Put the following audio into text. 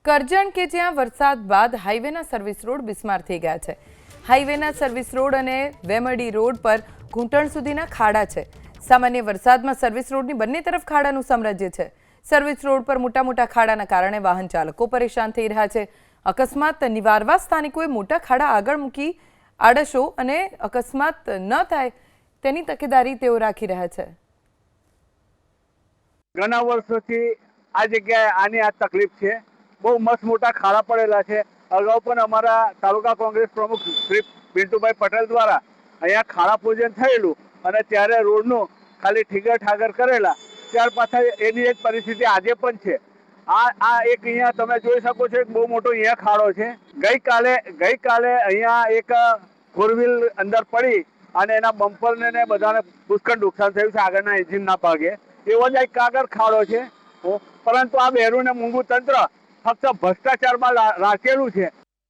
કરજણ કે જ્યાં વરસાદ બાદ હાઈવેના સર્વિસ રોડ બિસ્માર થઈ ગયા છે। હાઈવેના સર્વિસ રોડ અને વેમડી રોડ પર ઘૂંટણ સુધીના ખાડા છે। સામાન્ય વરસાદમાં સર્વિસ રોડની બંને તરફ ખાડાનું સામ્રાજ્ય છે। સર્વિસ રોડ પર મોટા મોટા ખાડાના કારણે વાહન ચાલકો પરેશાન થઈ રહ્યા છે। અકસ્માત નિવારવા સ્થાનિકોએ મોટા ખાડા આગળ મૂકી આડશો અને અકસ્માત ન થાય તેની તકેદારી તેઓ રાખી રહ્યા છે। ઘણા વર્ષોથી આ જગ્યાએ આની આ તકલીફ છે। બહુ મસ્ત મોટા ખાડા પડેલા છે। અગાઉ પણ અમારા તાલુકા કોંગ્રેસ પ્રમુખ શ્રી પિન્ટુભાઈ પટેલ દ્વારા અહીંયા ખાડા પૂજન થયેલું અને ત્યારે રોડનું ખાલી ઠીગર ઠાગર કરેલા। ત્યાર પાછળ એની એક પરિસ્થિતિ આજે પણ છે। આ એક અહીંયા તમે જોઈ શકો છો, બહુ મોટો અહીંયા ખાડો છે। ગઈકાલે અહીંયા એક ફોર વ્હીલ અંદર પડી અને એના બમ્પરને ને બધાને પુષ્કળ નુકસાન થયું છે, આગળના એન્જિનના ભાગે। એવો જ એક કાગળ ખાડો છે। પરંતુ આ બહેરું ને મૂંગું તંત્ર ફક્ત ભ્રષ્ટાચારમાં રાખેલું છે